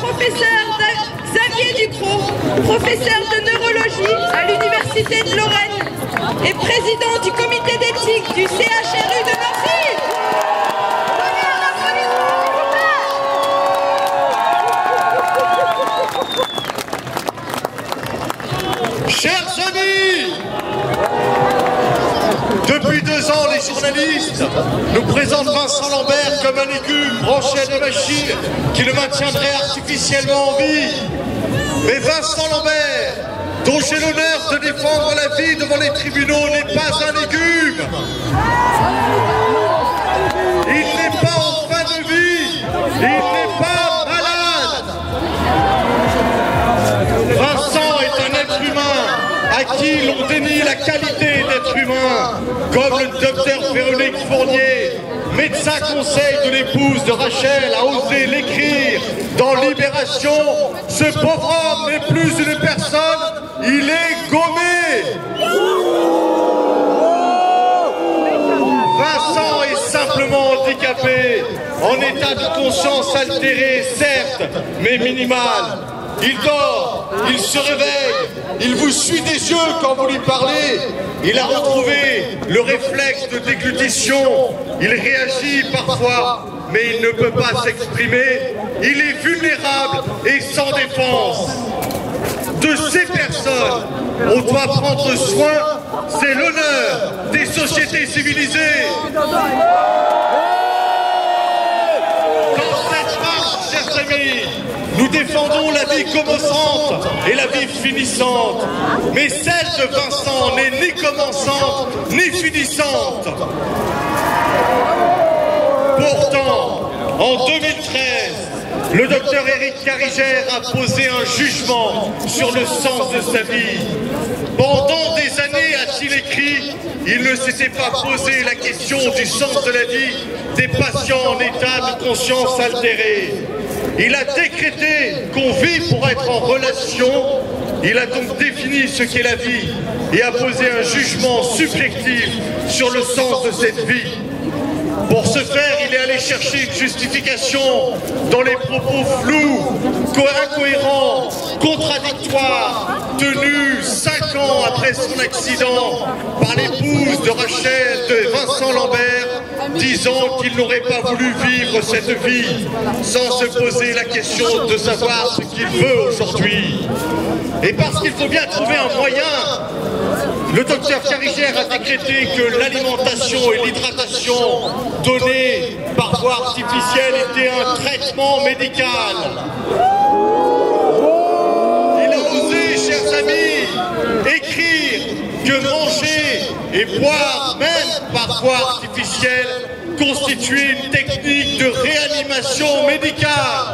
professeur Xavier Ducrot, professeur de neurologie à l'Université de Lorraine et président du comité d'éthique du CHRU de Nancy. Donnez un applaudissement, s'il vous plaît. Chers amis, depuis 2 ans, les journalistes nous présentent Vincent Lambert comme un légume branché à des machines qui le maintiendraient artificiellement en vie. Mais Vincent Lambert, dont j'ai l'honneur de défendre la vie devant les tribunaux, n'est pas un légume. Il n'est pas en fin de vie. Il n'est pas malade. Vincent est un être humain à qui l'on dénie la qualité d'être humain, comme le docteur Véronique Fournier, médecin conseil de l'épouse de Rachel, a osé l'écrire dans Libération. Ce pauvre homme n'est plus une personne, il est gommé. Vincent est simplement handicapé, en état de conscience altéré, certes, mais minimal. Il dort, il se réveille, il vous suit des yeux quand vous lui parlez. Il a retrouvé le réflexe de déglutition. Il réagit parfois, mais il ne peut pas s'exprimer. Il est vulnérable et sans défense. De ces personnes, on doit prendre soin. C'est l'honneur des sociétés civilisées. Dans cette marche, chers amis, nous défendons la vie commençante et la vie finissante. Mais celle de Vincent n'est ni commençante ni finissante. Pourtant, en 2013, le docteur Éric Carigère a posé un jugement sur le sens de sa vie. Pendant des années, a-t-il écrit, il ne s'était pas posé la question du sens de la vie des patients en état de conscience altérée. Il a décrété qu'on vit pour être en relation. Il a donc défini ce qu'est la vie et a posé un jugement subjectif sur le sens de cette vie. Pour ce faire, il est allé chercher une justification dans les propos flous, incohérents, contradictoires, tenus 5 ans après son accident par l'épouse de Rachel, de Vincent Lambert, disant qu'il n'aurait pas voulu vivre cette vie sans se poser la question de savoir ce qu'il veut aujourd'hui. Et parce qu'il faut bien trouver un moyen, le docteur Carigère a décrété que l'alimentation et l'hydratation donnée par voie artificielle étaient un traitement médical. Il a osé, chers amis, écrire que manger et boire, même par voie artificielle, constituait une technique de réanimation médicale.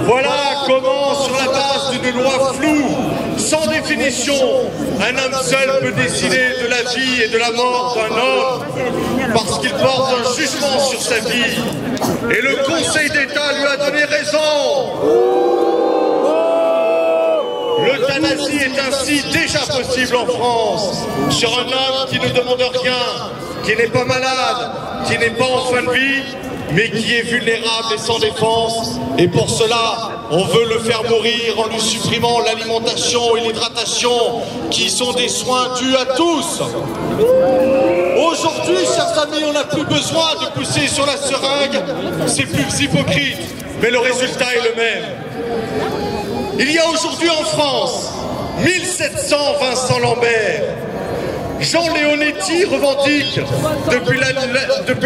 Voilà comment, sur la base d'une loi floue, sans définition, un homme seul peut décider de la vie et de la mort d'un homme parce qu'il porte un jugement sur sa vie. Et le Conseil d'État lui a donné raison. L'euthanasie est ainsi déjà possible en France sur un homme qui ne demande rien, qui n'est pas malade, qui n'est pas en fin de vie, mais qui est vulnérable et sans défense. Et pour cela, on veut le faire mourir en lui supprimant l'alimentation et l'hydratation, qui sont des soins dus à tous. Aujourd'hui, chers amis, on n'a plus besoin de pousser sur la seringue, c'est plus hypocrite, mais le résultat est le même. Il y a aujourd'hui en France 1700 Vincent Lambert. Jean Leonetti revendique, depuis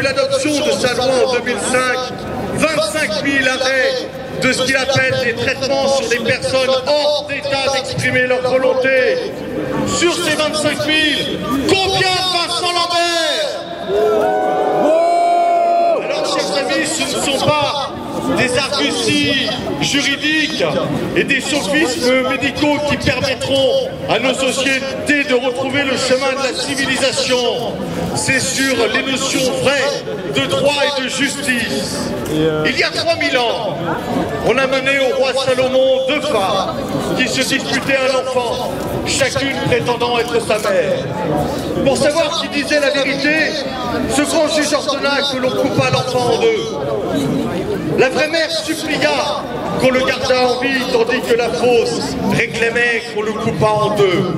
l'adoption de sa loi en 2005, 25 000 arrêts de ce qu'il appelle des traitements sur des personnes hors d'état d'exprimer leur volonté. Sur ces 25 000, combien de Vincent Lambert? Alors, chers amis, ce ne sont pas des arguties juridiques et des sophismes médicaux qui permettront à nos sociétés de retrouver le chemin de la civilisation. C'est sur les notions vraies de droit et de justice. Il y a 3000 ans, on a mené au roi Salomon 2 femmes qui se disputaient un enfant, chacune prétendant être sa mère. Pour savoir qui disait la vérité, ce grand juge ordonna que l'on coupa l'enfant en deux. La vraie mère supplia qu'on le gardât en vie, tandis que la fausse réclamait qu'on le coupât en deux.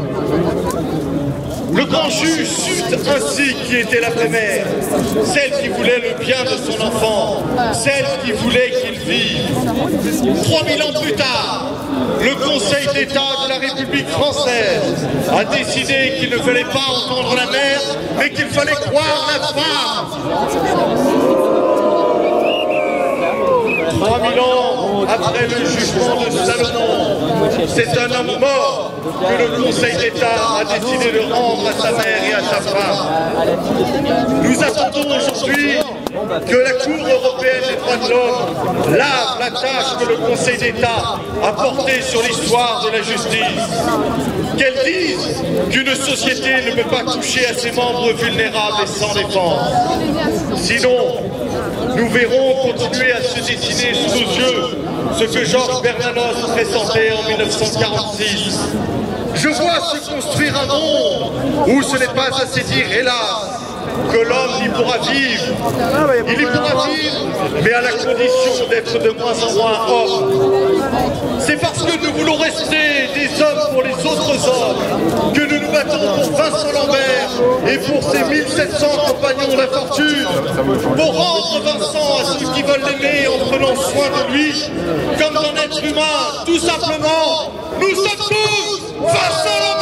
Le grand juge sut ainsi qui était la vraie mère, celle qui voulait le bien de son enfant, celle qui voulait qu'il vive. 3000 ans plus tard, le Conseil d'État de la République française a décidé qu'il ne fallait pas entendre la mère, mais qu'il fallait croire la femme. 3000 ans après le jugement de Salomon, c'est un homme mort que le Conseil d'État a décidé de rendre à sa mère et à sa femme. Nous attendons aujourd'hui que la Cour européenne des droits de l'homme lave la tâche que le Conseil d'État a portée sur l'histoire de la justice. Qu'elle dise qu'une société ne peut pas toucher à ses membres vulnérables et sans défense. Sinon, nous verrons continuer à se dessiner sous nos yeux ce que Georges Bernanos pressentait en 1946. Je vois se construire un monde où ce n'est pas assez dire, hélas, que l'homme y pourra vivre. Il y pourra vivre, mais à la condition d'être de moins en moins homme. C'est parce que nous voulons rester des hommes pour les autres hommes que nous nous battons pour Vincent Lambert et pour ses 1700 compagnons d'infortune, pour rendre Vincent à ceux qui veulent l'aimer en prenant soin de lui, comme d'un être humain, tout simplement. Nous sommes tous Vincent Lambert.